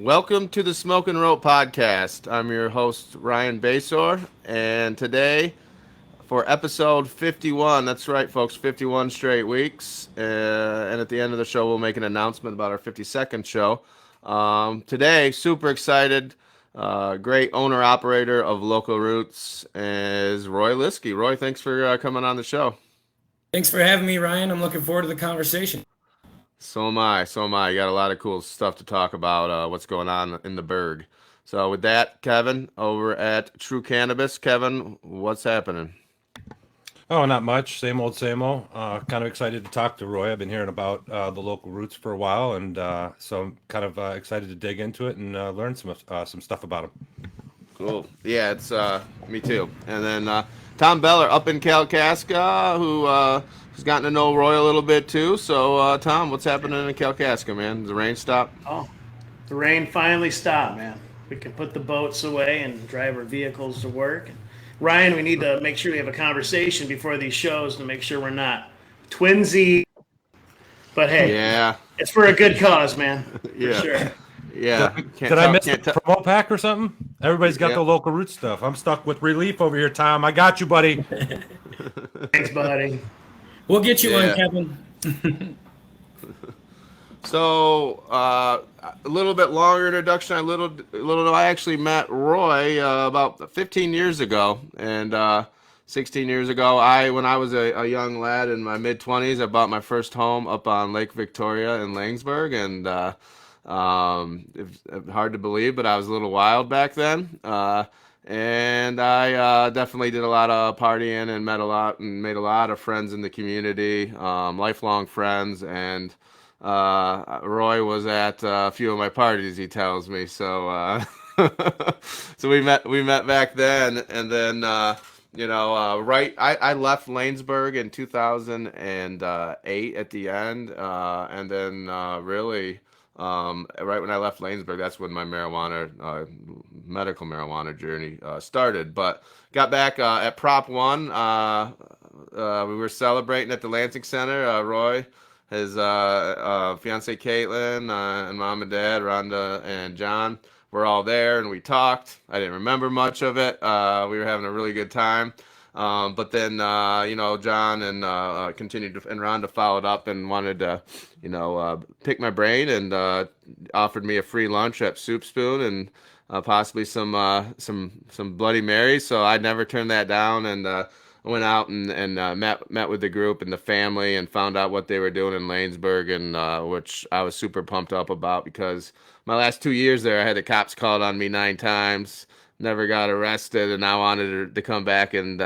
Welcome to the Smoke and Rope podcast. I'm your host, Ryan Basore, and today for episode 51, that's right, folks, 51 straight weeks. And at the end of the show, we'll make an announcement about our 52nd show. Today, super excited. Great owner operator of Local Roots is Roy Liskey. Roy, thanks for coming on the show. Thanks for having me, Ryan. I'm looking forward to the conversation. So am I. So am I. You got a lot of cool stuff to talk about. What's going on in the Berg. So with that, Kevin over at Truu Cannabis. Kevin, what's happening? Oh, not much. Same old, same old. Kind of excited to talk to Roy. I've been hearing about the local roots for a while, and so I'm kind of excited to dig into it and learn some stuff about him. Cool. Yeah, it's me too. And then Tom Beller up in Kalkaska, who's gotten to know Roy a little bit too. So Tom, what's happening in Kalkaska, man? Does the rain stop? Oh, the rain finally stopped, man. We can put the boats away and drive our vehicles to work. Ryan, we need to make sure we have a conversation before these shows to make sure we're not twinsy. But hey, yeah, it's for a good cause, man. For yeah, sure. yeah. Did I miss the promo pack or something? Everybody's got the local root stuff. I'm stuck with Relief over here, Tom. I got you, buddy. Thanks, buddy. We'll get you on, Kevin. So a little bit longer introduction. I actually met Roy about 15 years ago, and 16 years ago, when I was a young lad in my mid 20s, I bought my first home up on Lake Victoria in Laingsburg, and it's hard to believe, but I was a little wild back then. And I definitely did a lot of partying and met a lot and made a lot of friends in the community, lifelong friends, and Roy was at a few of my parties, he tells me. So so we met back then, and then right I left Laingsburg in 2008 at the end, and then really right when I left Laingsburg, that's when my medical marijuana journey started. But got back at Prop One. We were celebrating at the Lansing Center. Roy, his fiance Caitlin, and mom and dad, Rhonda and John, were all there, and we talked. I didn't remember much of it. We were having a really good time. But then, John and continued and Rhonda followed up and wanted to, pick my brain and offered me a free lunch at Soup Spoon and possibly some Bloody Marys. So I never turned that down, and went out and met with the group and the family and found out what they were doing in Laingsburg, and which I was super pumped up about because my last 2 years there, I had the cops called on me 9 times, never got arrested, and I wanted to come back and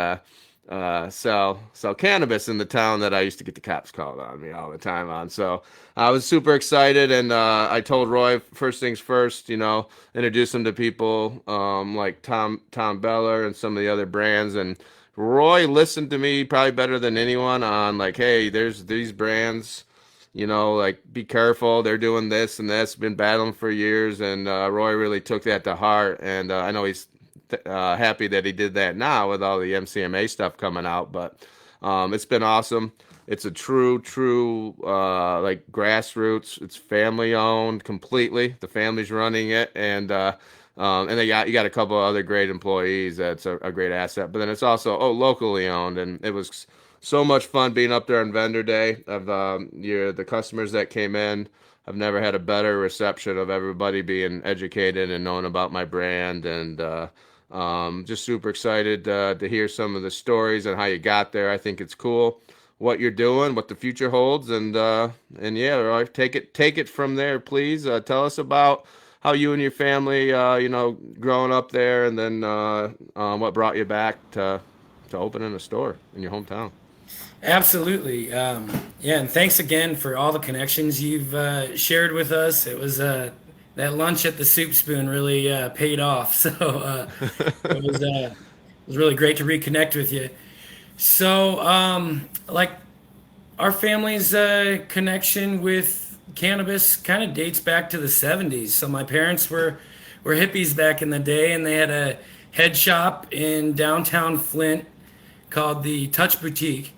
sell cannabis in the town that I used to get the cops called on me all the time on. So I was super excited, and I told Roy first things first, introduce him to people like Tom Beller and some of the other brands, and Roy listened to me probably better than anyone on like, hey, there's these brands, like be careful. They're doing this and this, been battling for years. And Roy really took that to heart. And I know he's happy that he did that now with all the MCMA stuff coming out. But it's been awesome. It's a true, like grassroots. It's family owned completely. The family's running it. And you got a couple of other great employees. That's a great asset. But then it's also locally owned, and it was so much fun being up there on vendor day. Of the customers that came in, I've never had a better reception of everybody being educated and knowing about my brand, and just super excited to hear some of the stories and how you got there. I think it's cool what you're doing, what the future holds, and yeah, Roy, take it from there, please. Tell us about how you and your family, growing up there, and then what brought you back to opening a store in your hometown. Absolutely. And thanks again for all the connections you've shared with us. It was that lunch at the Soup Spoon really paid off. So it was really great to reconnect with you. So, like our family's connection with cannabis kind of dates back to the 70s. So my parents were hippies back in the day, and they had a head shop in downtown Flint called the Touch Boutique,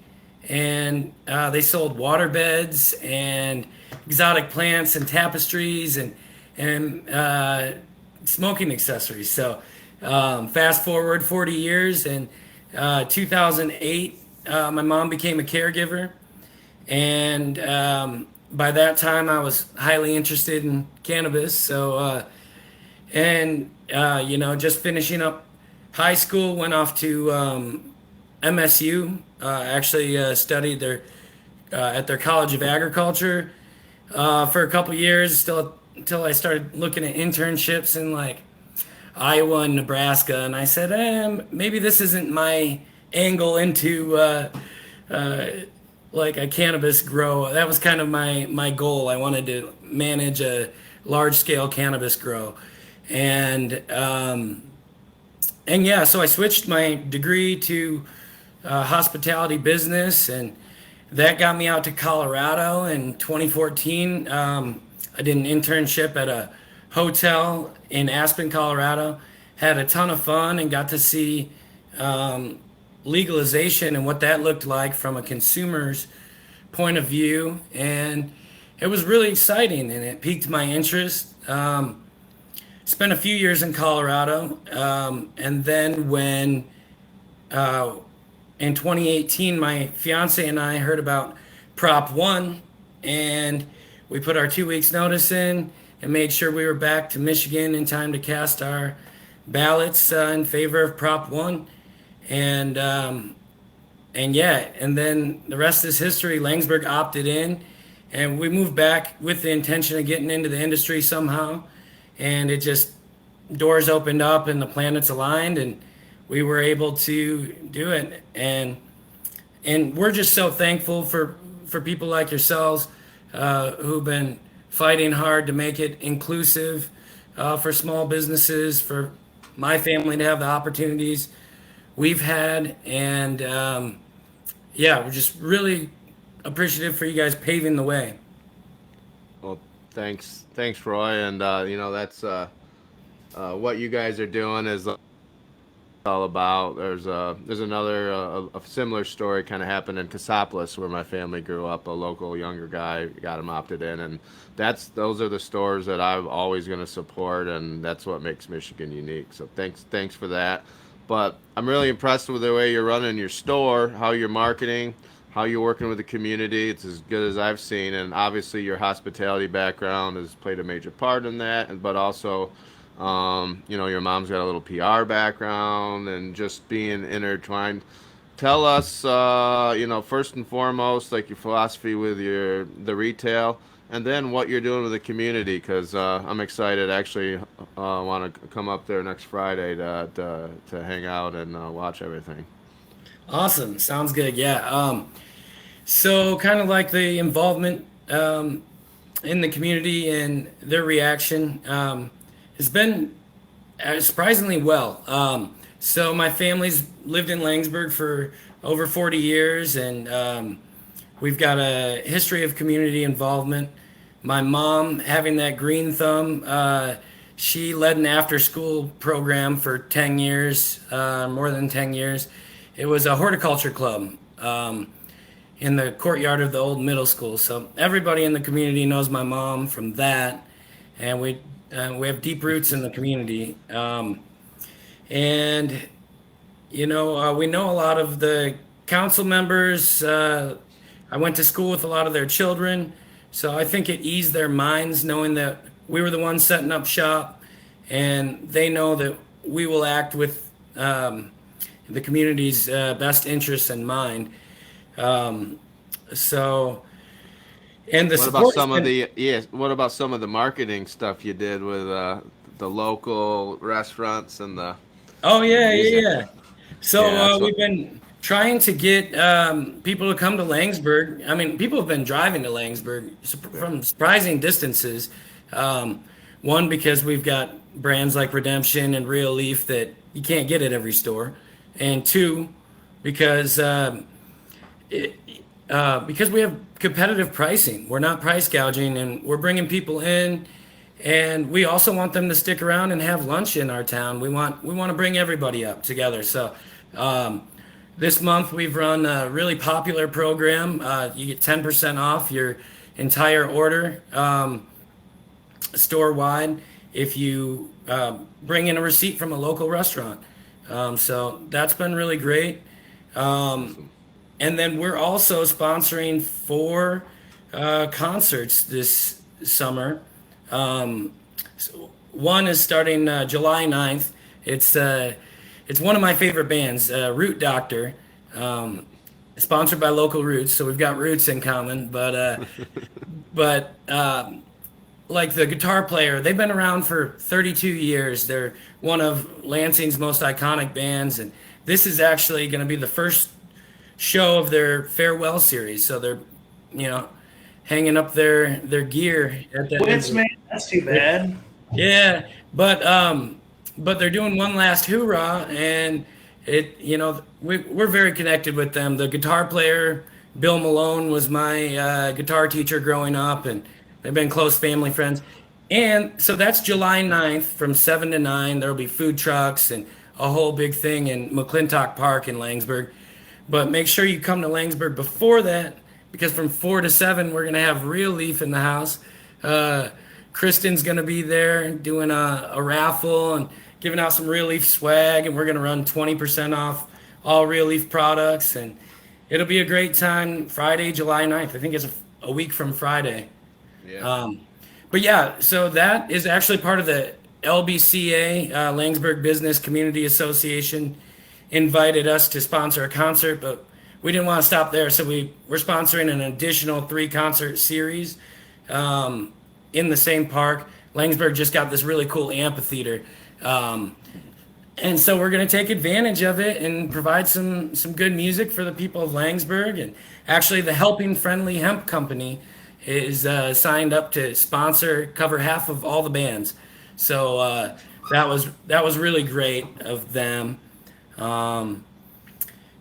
and they sold water beds and exotic plants and tapestries, and and smoking accessories. So fast forward 40 years, and 2008, my mom became a caregiver, and by that time I was highly interested in cannabis. So just finishing up high school, went off to MSU. Actually studied there at their College of Agriculture for a couple years, still until I started looking at internships in like Iowa and Nebraska, and I said, maybe this isn't my angle into like a cannabis grow. That was kind of my goal. I wanted to manage a large scale cannabis grow, and yeah, so I switched my degree to hospitality business, and that got me out to Colorado in 2014. I did an internship at a hotel in Aspen, Colorado. Had a ton of fun and got to see legalization and what that looked like from a consumer's point of view. And it was really exciting, and it piqued my interest. Spent a few years in Colorado. And then when in 2018, my fiance and I heard about Prop 1, and we put our 2 weeks notice in and made sure we were back to Michigan in time to cast our ballots in favor of Prop 1. And yeah, and then the rest is history. Laingsburg opted in, and we moved back with the intention of getting into the industry somehow. And it just, doors opened up and the planets aligned, and we were able to do it. And we're just so thankful for people like yourselves who've been fighting hard to make it inclusive for small businesses, for my family to have the opportunities we've had. And yeah, we're just really appreciative for you guys paving the way. Well, thanks, Roy, and that's what you guys are doing is all about. There's another a similar story kind of happened in Cassopolis, where my family grew up. A local younger guy got him opted in, and those are the stores that I'm always going to support, and that's what makes Michigan unique. So thanks for that. But I'm really impressed with the way you're running your store, how you're marketing, how you're working with the community. It's as good as I've seen, and obviously your hospitality background has played a major part in that, but also your mom's got a little PR background, and just being intertwined. Tell us, first and foremost, like your philosophy with the retail, and then what you're doing with the community, because I'm excited. Actually, want to come up there next Friday to hang out and watch everything. Awesome. Sounds good. Yeah. So kind of like the involvement in the community and their reaction has been surprisingly well. So my family's lived in Laingsburg for over 40 years, and we've got a history of community involvement. My mom, having that green thumb, she led an after-school program for 10 years, more than 10 years. It was a horticulture club in the courtyard of the old middle school. So everybody in the community knows my mom from that, and we have deep roots in the community. We know a lot of the council members. I went to school with a lot of their children, so I think it eased their minds knowing that we were the ones setting up shop, and they know that we will act with the community's best interests in mind. And the What about what about some of the marketing stuff you did with the local restaurants and the Oh yeah, music? yeah, yeah. So Yeah, we've been trying to get people to come to Laingsburg. I mean, people have been driving to Laingsburg from surprising distances. One, because we've got brands like Redemption and Real Leaf that you can't get at every store, and two, because because we have competitive pricing. We're not price gouging, and we're bringing people in, and we also want them to stick around and have lunch in our town. We want to bring everybody up together. So this month we've run a really popular program. You get 10% off your entire order store wide if you bring in a receipt from a local restaurant. So that's been really great. Awesome. And then we're also sponsoring four concerts this summer. One is starting July 9th. It's one of my favorite bands, Root Doctor, sponsored by Local Roots. So we've got roots in common. But like the guitar player, they've been around for 32 years. They're one of Lansing's most iconic bands, and this is actually going to be the first show of their farewell series. So they're, you know, hanging up their gear at the Quits, man. That's too bad. yeah, but they're doing one last hoorah, and we're very connected with them. The guitar player, Bill Malone, was my guitar teacher growing up, and they've been close family friends. And so that's July 9th from 7 to 9. There'll be food trucks and a whole big thing in McClintock Park in Laingsburg. But make sure you come to Laingsburg before that, because from 4 to 7, we're going to have Real Leaf in the house. Kristen's going to be there doing a raffle and giving out some Real Leaf swag, and we're going to run 20% off all Real Leaf products. And it'll be a great time Friday, July 9th. I think it's a week from Friday. Yeah. But yeah, so that is actually part of the LBCA, Laingsburg Business Community Association, invited us to sponsor a concert, but we didn't want to stop there. So we're sponsoring an additional 3 concert series in the same park. Laingsburg just got this really cool amphitheater. And so we're going to take advantage of it and provide some good music for the people of Laingsburg. And actually the Helping Friendly Hemp Company is signed up to cover half of all the bands. So that was really great of them.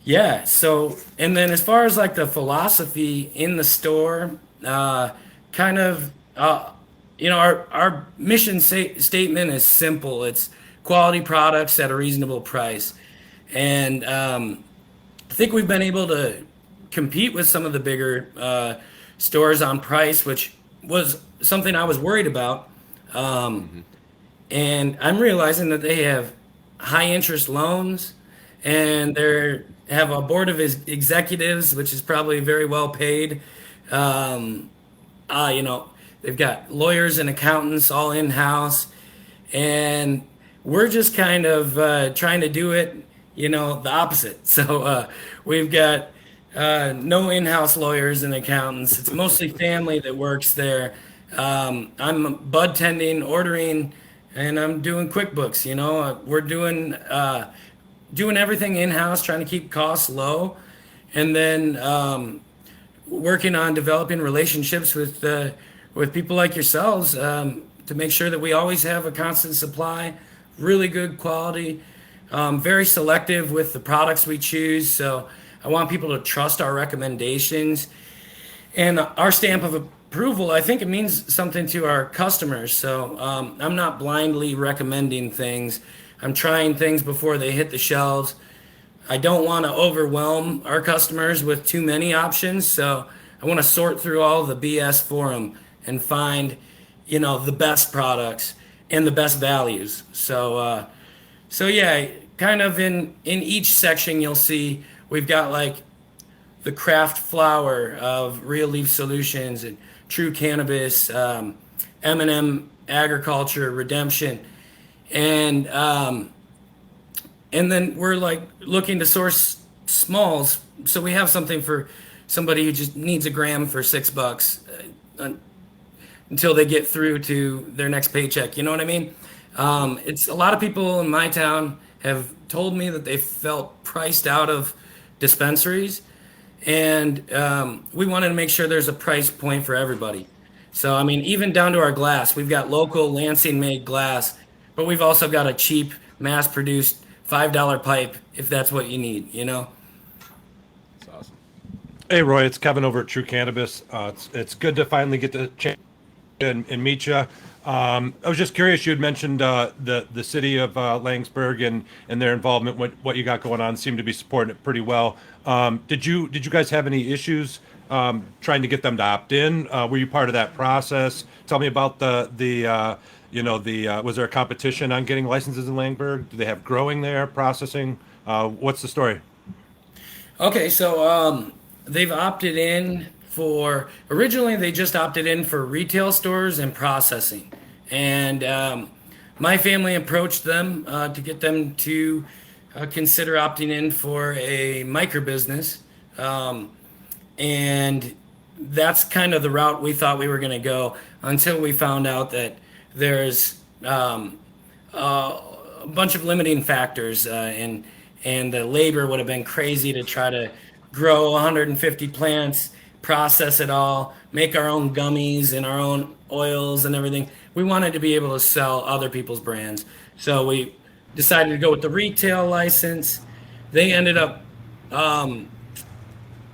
Yeah. So, and then as far as like the philosophy in the store, kind of, our mission statement is simple. It's quality products at a reasonable price. And I think we've been able to compete with some of the bigger stores on price, which was something I was worried about. And I'm realizing that they have high interest loans, and they have a board of executives, which is probably very well paid. They've got lawyers and accountants all in house, and we're just kind of trying to do it, the opposite. So we've got no in-house lawyers and accountants. It's mostly family that works there. I'm bud tending, ordering, and I'm doing QuickBooks. We're doing everything in-house, trying to keep costs low, and then working on developing relationships with people like yourselves to make sure that we always have a constant supply, really good quality, very selective with the products we choose. So I want people to trust our recommendations and our stamp of approval. I think it means something to our customers. So I'm not blindly recommending things. I'm trying things before they hit the shelves. I don't want to overwhelm our customers with too many options. So I want to sort through all the BS for them and find, the best products and the best values. So yeah, kind of in each section you'll see we've got like the craft flower of Real Leaf Solutions and Truu Cannabis, M&M Agriculture, Redemption, and then we're like looking to source smalls, so we have something for somebody who just needs a gram for $6 until they get through to their next paycheck. You know what I mean? It's a lot of people in my town have told me that they felt priced out of dispensaries, and we wanted to make sure there's a price point for everybody. So I mean, even down to our glass, we've got local Lansing made glass, but we've also got a cheap mass produced $5 pipe if that's what you need. That's awesome. Hey, Roy, it's Kevin over at Truu Cannabis. It's good to finally get the chance and Micia. I was just curious. You had mentioned the city of Laingsburg and their involvement. What you got going on seemed to be supporting it pretty well. Did you guys have any issues trying to get them to opt in? Were you part of that process? Tell me about the was there a competition on getting licenses in Laingsburg? Do they have growing there, processing? What's the story? Okay, so they've opted in for originally they just opted in for retail stores and processing, and my family approached them to get them to consider opting in for a micro business, and that's kind of the route we thought we were going to go until we found out that there's a bunch of limiting factors, and the labor would have been crazy to try to grow 150 plants, process it all, make our own gummies and our own oils and everything. We wanted to be able to sell other people's brands. So we decided to go with the retail license. They ended up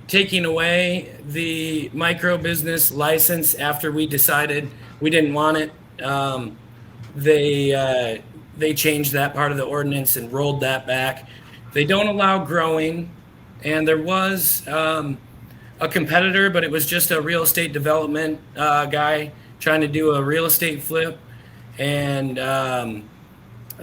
taking away the micro business license after we decided we didn't want it. They changed that part of the ordinance and rolled that back. They don't allow growing, and there was a competitor, but it was just a real estate development guy trying to do a real estate flip. And I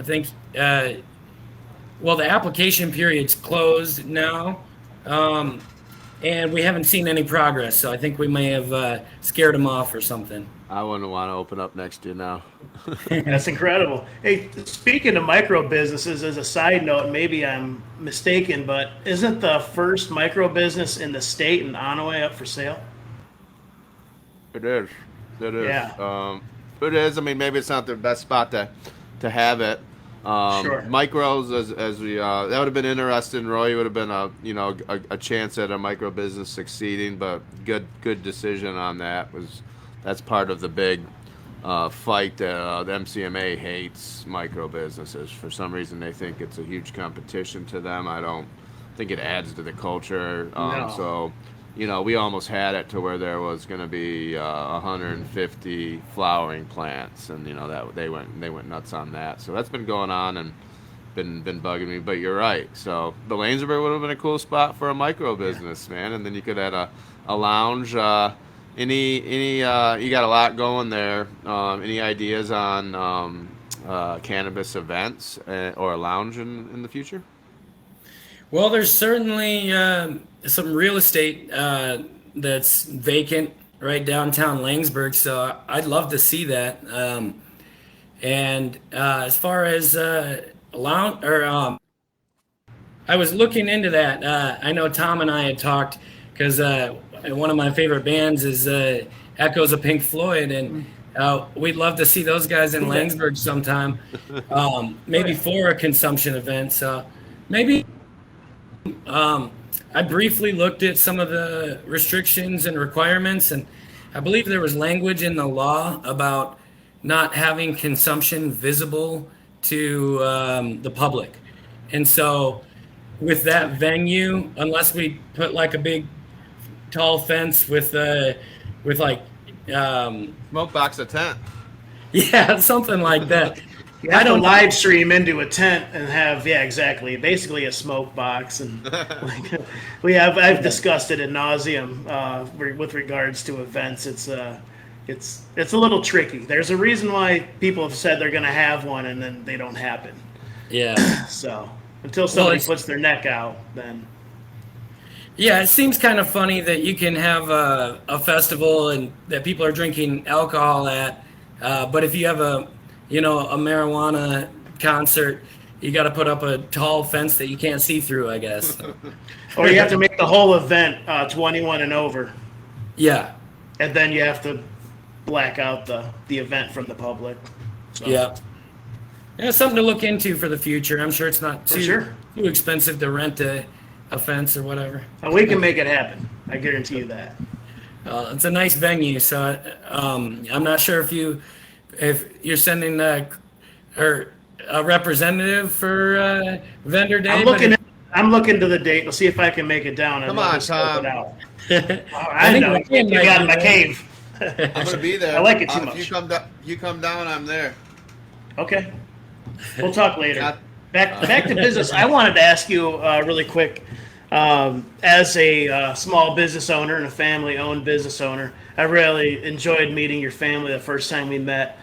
think, well, the application period's closed now, and we haven't seen any progress. So I think we may have scared them off or something. I wouldn't want to open up next year now. That's incredible. Hey, speaking of micro businesses, as a side note, maybe I'm mistaken, but isn't the first micro business in the state in Onaway up for sale? It is. It is. Yeah. It is. I mean, maybe it's not the best spot to have it. Sure. Micros, as we that would have been interesting. Roy would have been a chance at a micro business succeeding, but good decision on that. That's part of the big fight that the MCMA hates micro businesses. For some reason, they think it's a huge competition to them. I don't think it adds to the culture. No. So, we almost had it to where there was going to be 150 flowering plants, and that they went nuts on that. So that's been going on and been bugging me. But you're right. So the Laingsburg would have been a cool spot for a micro business, man. And then you could add a lounge. Any you got a lot going there. Any ideas on cannabis events or a lounge in the future? Well, there's certainly some real estate that's vacant right downtown Laingsburg, so I'd love to see that. And as far as lounge, or I was looking into that. I know Tom and I had talked because one of my favorite bands is Echoes of Pink Floyd, and we'd love to see those guys in Laingsburg sometime, maybe for a consumption event. So maybe I briefly looked at some of the restrictions and requirements, and I believe there was language in the law about not having consumption visible to the public. And so with that venue, unless we put like a big tall fence with like Smoke box a tent. yeah, something like that. You have to live stream into a tent and have, exactly, basically a smoke box. And I've discussed it ad nauseum with regards to events. It's a little tricky. There's a reason why people have said they're going to have one and then they don't happen. Yeah. So until somebody puts their neck out, then. Yeah, it seems kind of funny that you can have a festival and that people are drinking alcohol at, but if you have a marijuana concert, you got to put up a tall fence that you can't see through, I guess. Or you have to make the whole event 21 and over. Yeah. And then you have to black out the event from the public. So. Yeah. Yeah, something to look into for the future. I'm sure it's not too expensive to rent a fence or whatever. We can make it happen. I guarantee you that. It's a nice venue, so I'm not sure if you're sending a representative for vendor day. I'm looking to the date. We'll see if I can make it down. Come on, Tom. I know. You got in my cave. I'm gonna be there. I like it too If much. you come down, I'm there. Okay, we'll talk later. Not- Back to business. I wanted to ask you really quick, as a small business owner and a family-owned business owner, I really enjoyed meeting your family the first time we met.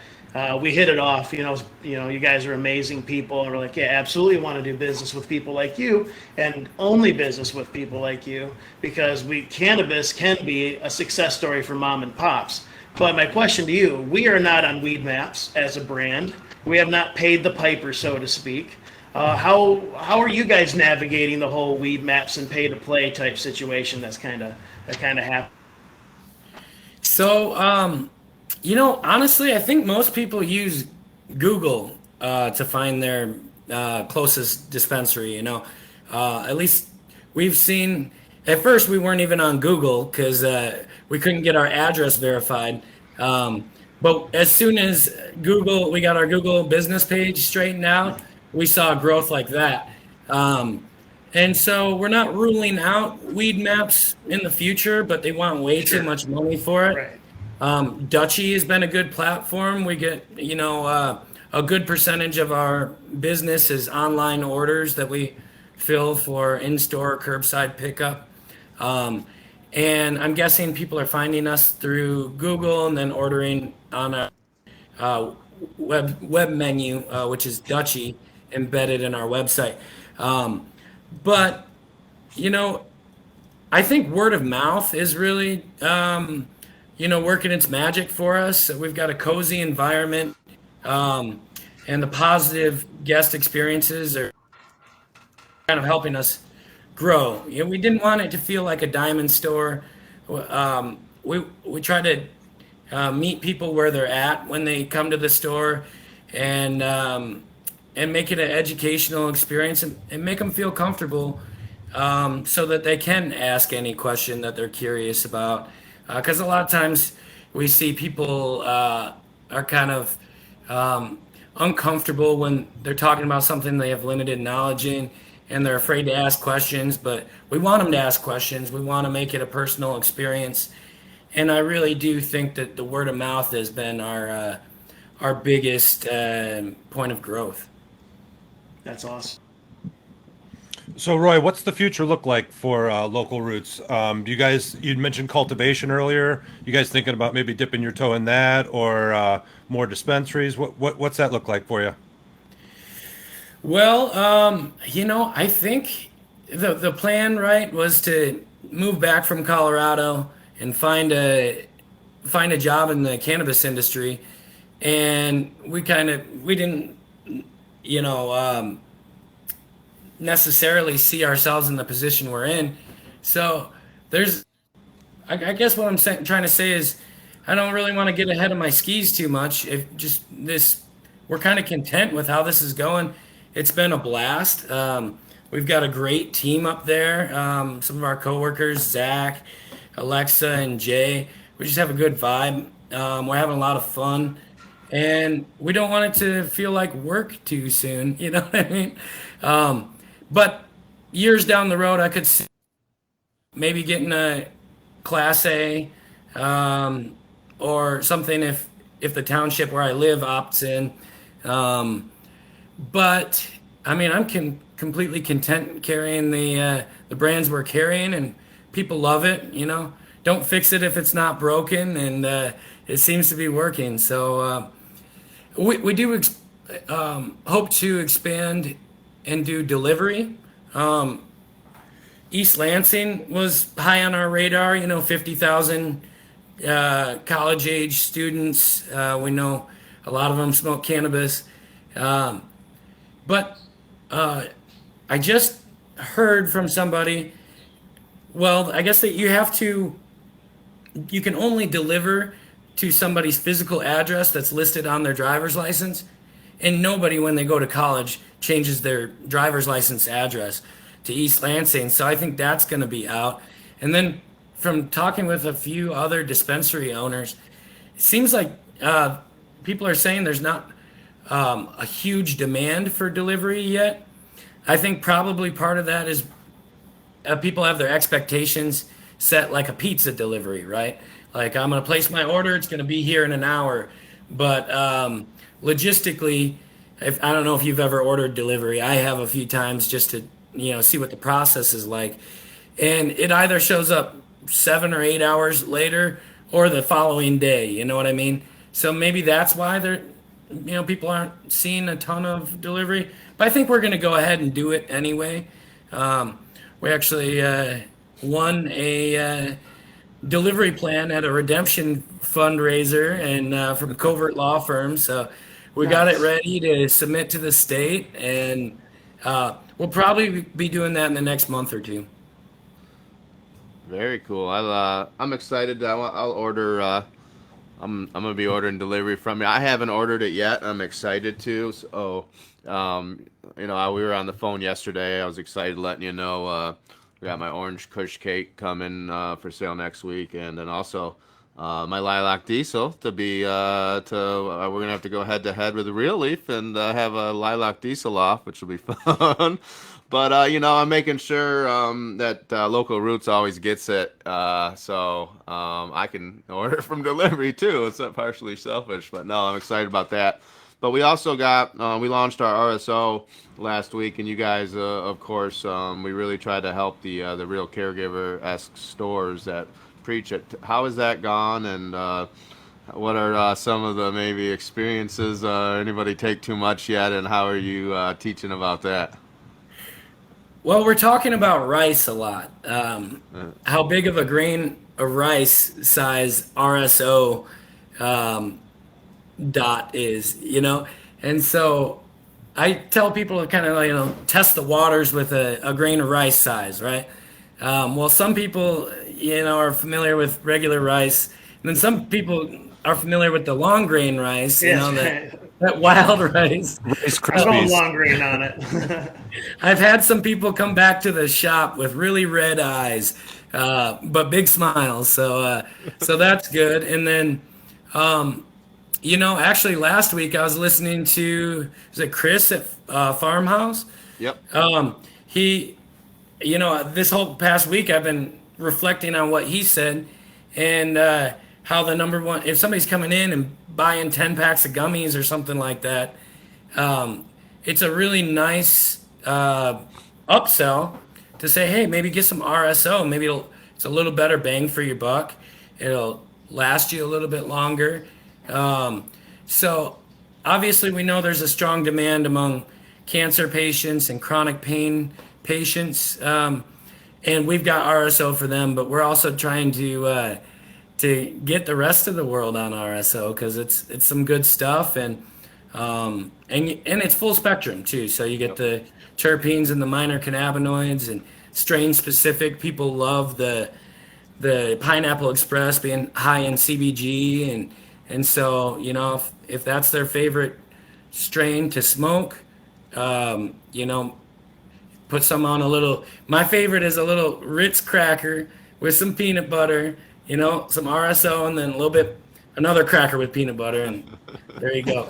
We hit it off. You guys are amazing people, and we're like, yeah, absolutely want to do business with people like you, and only business with people like you, because cannabis can be a success story for mom and pops. But my question to you: we are not on Weedmaps as a brand. We have not paid the piper, so to speak. How are you guys navigating the whole Weedmaps and pay to play type situation that kind of happened? So, honestly, I think most people use Google to find their closest dispensary. At least we've seen. At first, we weren't even on Google because we couldn't get our address verified. But as soon as we got our Google business page straightened out, we saw growth like that. And so we're not ruling out Weedmaps in the future, but they want way too much money for it. Right. Dutchy has been a good platform. We get, a good percentage of our business is online orders that we fill for in-store curbside pickup. And I'm guessing people are finding us through Google and then ordering on a web menu, which is Dutchy, embedded in our website. But, I think word of mouth is really, working its magic for us. We've got a cozy environment, and the positive guest experiences are kind of helping us grow. We didn't want it to feel like a diamond store. We try to meet people where they're at when they come to the store, and make it an educational experience, and make them feel comfortable, so that they can ask any question that they're curious about. Because a lot of times we see people are kind of uncomfortable when they're talking about something they have limited knowledge in, and they're afraid to ask questions. But we want them to ask questions. We want to make it a personal experience, and I really do think that the word of mouth has been our biggest point of growth. That's awesome. So, Roy, what's the future look like for Local Roots? You'd mentioned cultivation earlier. You guys thinking about maybe dipping your toe in that, or more dispensaries? What's that look like for you? Well, I think the plan, right, was to move back from Colorado and find a job in the cannabis industry, and we didn't, necessarily see ourselves in the position we're in. So I guess what I'm trying to say is, I don't really want to get ahead of my skis too much. We're kind of content with how this is going. It's been a blast. We've got a great team up there. Some of our coworkers, Zach, Alexa, and Jay. We just have a good vibe. We're having a lot of fun, and we don't want it to feel like work too soon. You know what I mean? But years down the road, I could see maybe getting a Class A, or something if the township where I live opts in. But I mean, I'm completely content carrying the brands we're carrying, and people love it. Don't fix it if it's not broken, and it seems to be working. So we do hope to expand and do delivery. East Lansing was high on our radar. 50,000 college age students. We know a lot of them smoke cannabis. But I just heard from somebody, well, I guess that you can only deliver to somebody's physical address that's listed on their driver's license. And nobody, when they go to college, changes their driver's license address to East Lansing. So I think that's going to be out. And then from talking with a few other dispensary owners, it seems like people are saying there's not a huge demand for delivery yet. I think probably part of that is people have their expectations set like a pizza delivery, right? Like, I'm going to place my order. It's going to be here in an hour. But logistically, if I don't know if you've ever ordered delivery. I have a few times just to, see what the process is like. And it either shows up 7 or 8 hours later or the following day. You know what I mean? So maybe that's why people aren't seeing a ton of delivery. But I think we're going to go ahead and do it anyway. We actually won a delivery plan at a redemption fundraiser and from Covert Law Firm. So we got it ready to submit to the state, and we'll probably be doing that in the next month or two. Very cool. I'm excited. I'll order. I'm gonna be ordering delivery from you. I haven't ordered it yet. I'm excited to. So, we were on the phone yesterday. I was excited letting you know. We got my orange Kush cake coming for sale next week, and then also my lilac diesel to be we're gonna have to go head to head with the Real Leaf and have a lilac diesel off, which will be fun. But I'm making sure that Local Roots always gets it, so I can order from delivery too. It's not partially selfish, but no, I'm excited about that. But we also we launched our RSO last week, and you guys, of course, we really tried to help the real caregiver-esque stores that preach it. How has that gone, and what are some of the maybe experiences? Anybody take too much yet, and how are you teaching about that? Well, we're talking about rice a lot. How big of a grain of rice size RSO dot is, And so I tell people to kind of, test the waters with a grain of rice size, right? Well, some people, are familiar with regular rice, and then some people are familiar with the long grain rice, that wild rice. Rice I don't Krispies. long grain on it. I've had some people come back to the shop with really red eyes, but big smiles. So that's good. And then, actually last week I was listening to, is it Chris at Farmhouse? Yep. He, this whole past week I've been reflecting on what he said and how the number one, if somebody's coming in and buying 10 packs of gummies or something like that, it's a really nice upsell to say, hey, maybe get some RSO. Maybe it's a little better bang for your buck. It'll last you a little bit longer. So obviously we know there's a strong demand among cancer patients and chronic pain patients. And we've got RSO for them, but we're also trying to get the rest of the world on RSO because it's some good stuff and it's full spectrum too. So you get the terpenes and the minor cannabinoids and strain specific. People love the Pineapple Express being high in CBG and so if that's their favorite strain to smoke, put some on a little. My favorite is a little Ritz cracker with some peanut butter, some RSO, and then a little bit another cracker with peanut butter, and there you go.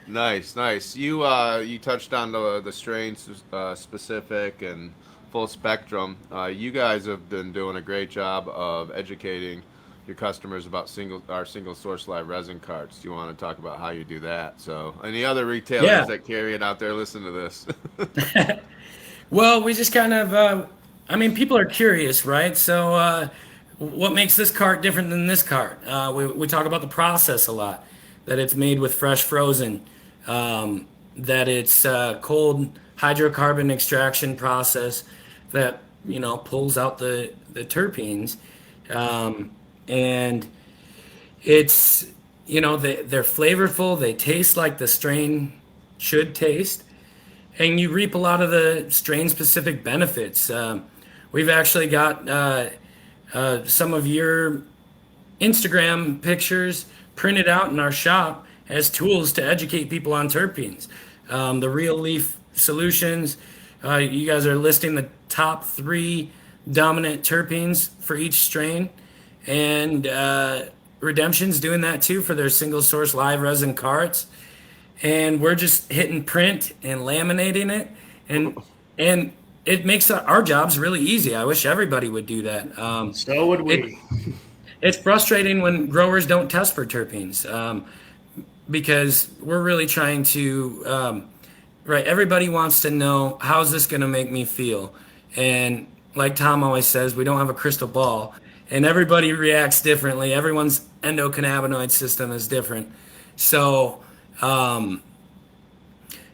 Nice. You touched on the strains specific and full spectrum. You guys have been doing a great job of educating your customers about our single source live resin carts. Do you want to talk about how you do that? So, any other retailers that carry it out there, listen to this. Well, we just kind of, people are curious, right? So, what makes this cart different than this cart? We talk about the process a lot, that it's made with fresh frozen, that it's cold hydrocarbon extraction process that, pulls out the terpenes. And it's, they're flavorful. They taste like the strain should taste. And you reap a lot of the strain-specific benefits. We've actually got some of your Instagram pictures printed out in our shop as tools to educate people on terpenes. The Real Leaf Solutions, you guys are listing the top 3 dominant terpenes for each strain. And Redemption's doing that too for their single source live resin carts. And we're just hitting print and laminating it. And it makes our jobs really easy. I wish everybody would do that. So would we. it's frustrating when growers don't test for terpenes, because we're really trying to, right, everybody wants to know, how's this going to make me feel? And like Tom always says, we don't have a crystal ball, and everybody reacts differently. Everyone's endocannabinoid system is different. So,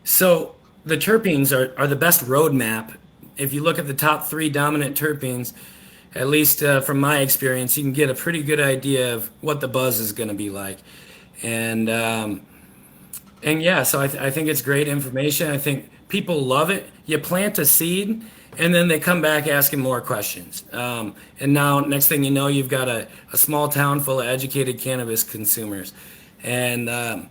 so the terpenes are the best roadmap. If you look at the top three dominant terpenes, at least from my experience, you can get a pretty good idea of what the buzz is going to be like. And and yeah, so I think it's great information. I think people love it. You plant a seed, and then they come back asking more questions. And now, next thing you know, you've got a small town full of educated cannabis consumers. And and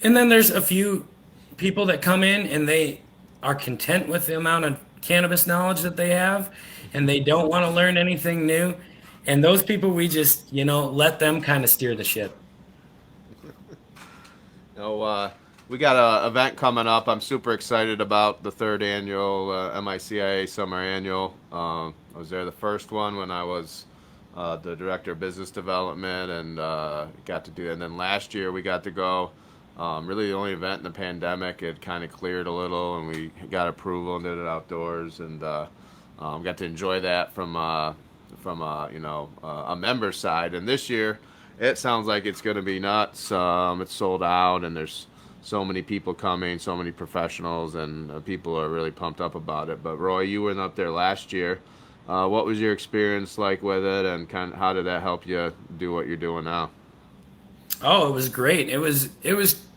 then there's a few people that come in and they are content with the amount of cannabis knowledge that they have, and they don't want to learn anything new. And those people, we just, let them kind of steer the ship. We got an event coming up. I'm super excited about the third annual MICIA Summer Annual. I was there the first one when I was the director of business development, and got to do. And then last year we got to go. Really, the only event in the pandemic. It kind of cleared a little, and we got approval and did it outdoors, and got to enjoy that from a member side. And this year, it sounds like it's going to be nuts. It's sold out, and there's so many people coming, so many professionals, and people are really pumped up about it. But Roy, you went up there last year. What was your experience like with it, and kind of how did that help you do what you're doing now? Oh, it was great. It was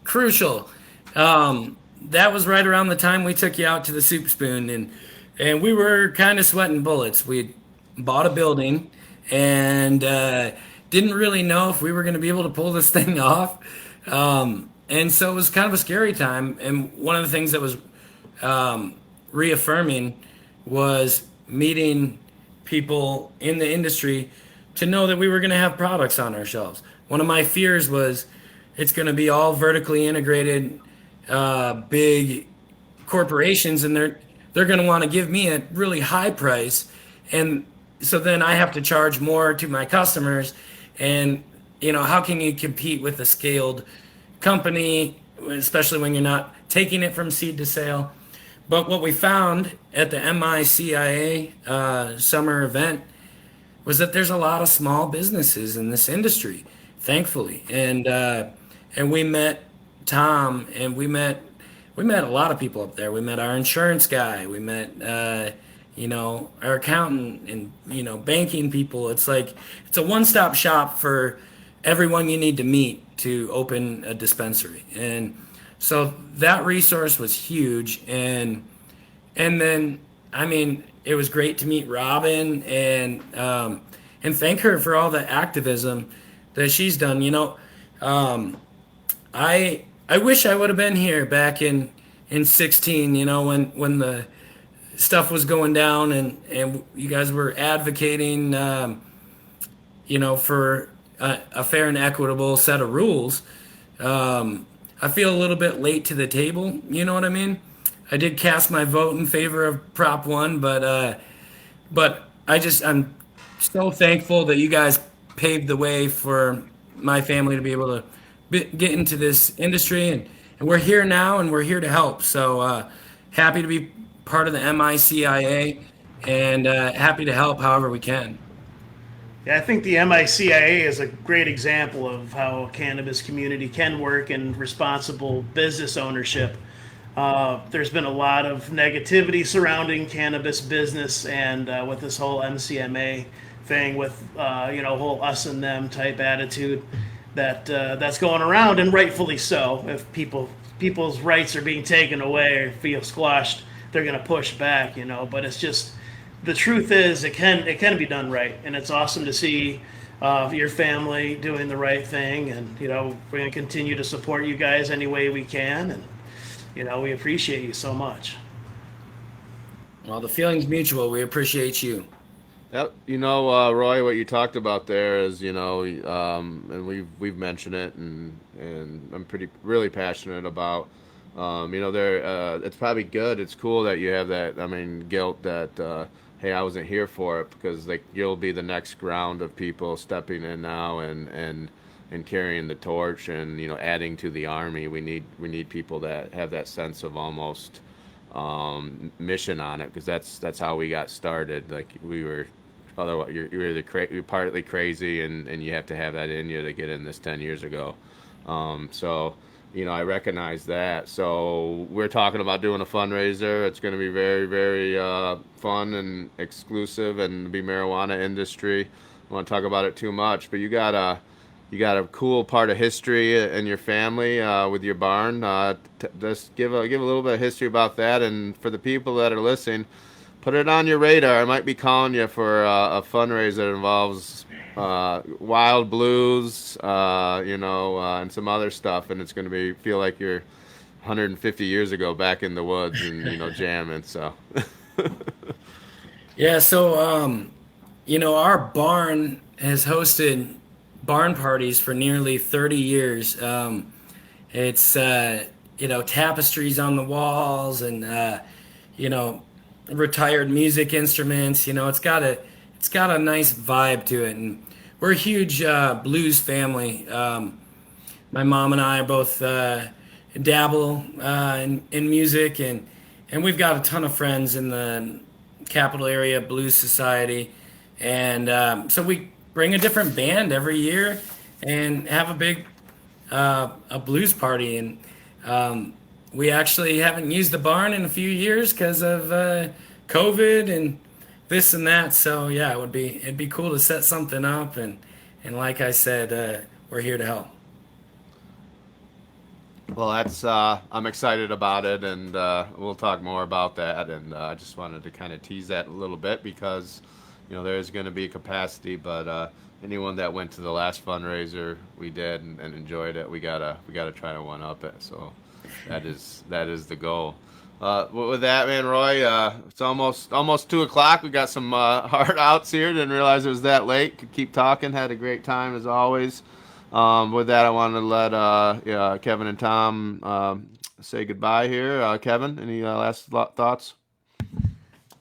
crucial. That was right around the time we took you out to the soup spoon, and we were kind of sweating bullets. We bought a building and didn't really know if we were going to be able to pull this thing off. And so it was kind of a scary time. And one of the things that was reaffirming was meeting people in the industry to know that we were going to have products on our shelves. One of my fears was it's going to be all vertically integrated, big corporations, and they're going to want to give me a really high price, and so then I have to charge more to my customers. And how can you compete with a scaled company, especially when you're not taking it from seed to sale? But what we found at the MICIA summer event was that there's a lot of small businesses in this industry, thankfully. And we met Tom, and we met a lot of people up there. We met our insurance guy. We met our accountant, and banking people. It's like it's a one-stop shop for everyone you need to meet to open a dispensary. And so that resource was huge. And then, I mean, it was great to meet Robin and thank her for all the activism that she's done. I wish I would have been here back in 16, when the stuff was going down, and you guys were advocating, for a fair and equitable set of rules. I feel a little bit late to the table. You know what I mean? I did cast my vote in favor of Prop 1, but I'm so thankful that you guys paved the way for my family to be able to get into this industry, and we're here now, and we're here to help. So happy to be part of the MICIA, and happy to help however we can. Yeah, I think the MICIA is a great example of how a cannabis community can work and responsible business ownership. There's been a lot of negativity surrounding cannabis business, and with this whole MCMA thing, with whole us and them type attitude that's going around, and rightfully so. If people's rights are being taken away or feel squashed, they're going to push back, But it's just, the truth is, it can be done right, and it's awesome to see your family doing the right thing, and we're going to continue to support you guys any way we can, and we appreciate you so much. Well, the feeling's mutual. We appreciate you. Yep. Roy, what you talked about there is, and we've mentioned it, and I'm really passionate about, it's probably good. It's cool that you have that, guilt that, hey, I wasn't here for it, because like you'll be the next round of people stepping in now and carrying the torch, and adding to the army. We need people that have that sense of almost mission on it, because that's how we got started. Like we were, otherwise you're either you're partly crazy, and you have to have that in you to get in this 10 years ago. So I recognize that. So we're talking about doing a fundraiser. It's going to be very, very fun and exclusive, and be marijuana industry. I don't want to talk about it too much, but you got a cool part of history in your family with your barn. Just give a little bit of history about that, and for the people that are listening, put it on your radar. I might be calling you for a fundraiser that involves wild blues, and some other stuff, and it's going to feel like you're 150 years ago back in the woods, and jamming. So Yeah, so our barn has hosted barn parties for nearly 30 years. It's tapestries on the walls, and you know retired music instruments. It's got a nice vibe to it, and we're a huge blues family. My mom and I both dabble in music, and we've got a ton of friends in the capital area blues society, and so we bring a different band every year and have a big a blues party. And we actually haven't used the barn in a few years because of COVID and this and that. So yeah, it'd be cool to set something up, and like I said, we're here to help. well, that's I'm excited about it, and we'll talk more about that. And I just wanted to kind of tease that a little bit, because there's going to be capacity, but anyone that went to the last fundraiser we did and enjoyed it, we gotta try to one up it. So that is the goal. With that, man, Roy, it's almost 2 o'clock. We got some hard outs here. Didn't realize it was that late. Could keep talking. Had a great time as always. With that, I wanted to let Kevin and Tom say goodbye here. Kevin, any last thoughts?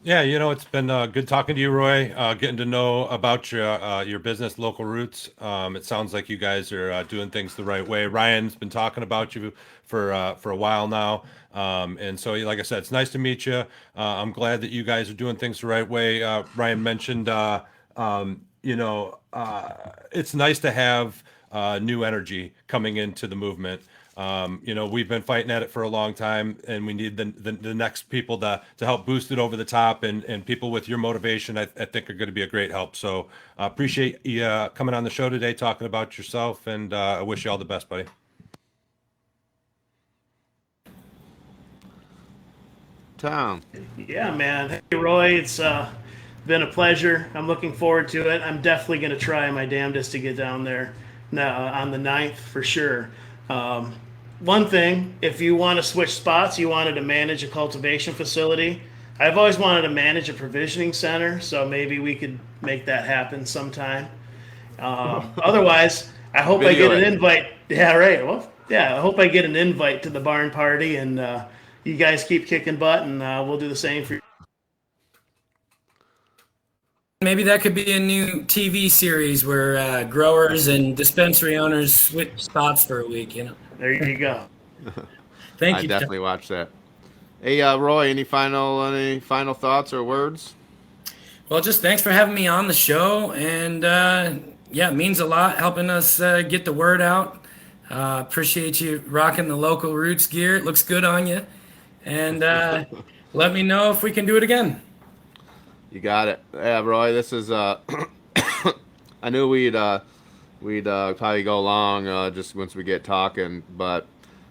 Yeah, it's been good talking to you, Roy. Getting to know about your business, Local Roots. It sounds like you guys are doing things the right way. Ryan's been talking about you for a while now, and so like I said, it's nice to meet you. I'm glad that you guys are doing things the right way. Ryan mentioned, it's nice to have new energy coming into the movement. We've been fighting at it for a long time, and we need the next people to help boost it over the top, and people with your motivation, I think are going to be a great help. So appreciate you coming on the show today, talking about yourself, and I wish you all the best, buddy. Tom. Yeah, man. Hey, Roy, it's been a pleasure. I'm looking forward to it. I'm definitely going to try my damnedest to get down there on the 9th for sure. One thing, if you want to switch spots, you wanted to manage a cultivation facility. I've always wanted to manage a provisioning center, so maybe we could make that happen sometime. Otherwise, I hope I get an invite. Yeah, right. Well, yeah, I hope I get an invite to the barn party, and you guys keep kicking butt, and we'll do the same for you. Maybe that could be a new TV series where growers and dispensary owners switch spots for a week. There you go. Thank I you. definitely watched that. Hey, Roy, any final thoughts or words? Well, just thanks for having me on the show, and yeah, it means a lot helping us get the word out. Appreciate you rocking the Local Roots gear. It looks good on you, and let me know if we can do it again. You got it. Yeah, Roy, this is I knew we'd probably go long just once we get talking, but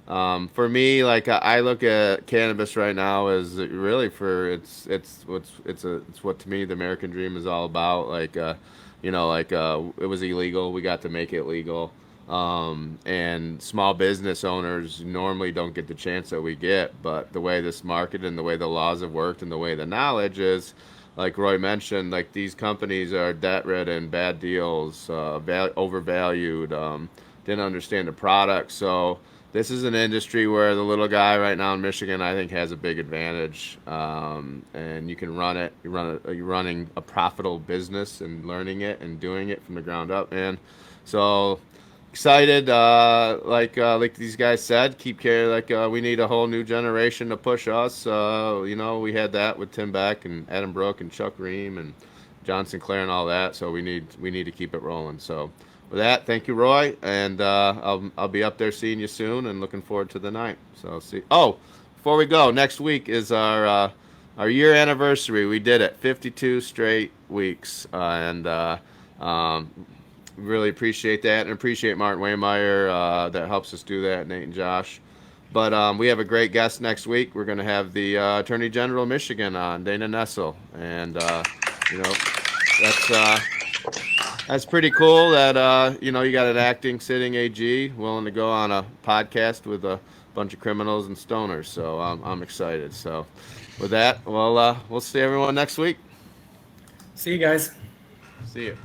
for me, like I look at cannabis right now as really it's what to me the American dream is all about. Like it was illegal, we got to make it legal, and small business owners normally don't get the chance that we get. But the way this market and the way the laws have worked and the way the knowledge is, like Roy mentioned, like these companies are debt ridden, bad deals, overvalued, didn't understand the product. So this is an industry where the little guy right now in Michigan, I think, has a big advantage. And you can run it. You're running a profitable business and learning it and doing it from the ground up, man. So excited. Like these guys said, keep care. We need a whole new generation to push us. We had that with Tim Beck and Adam Brook and Chuck Ream and John Sinclair and all that. So we need to keep it rolling. So. With that, thank you, Roy, and I'll be up there seeing you soon, and looking forward to the night. So see. Oh, before we go, next week is our year anniversary. We did it, 52 straight weeks, and really appreciate that, and appreciate Martin Waymeyer that helps us do that, Nate and Josh. But we have a great guest next week. We're going to have the Attorney General of Michigan on, Dana Nessel, and that's pretty cool that you got an acting sitting AG willing to go on a podcast with a bunch of criminals and stoners. So I'm excited. So with that, we'll see everyone next week. See you guys. See you.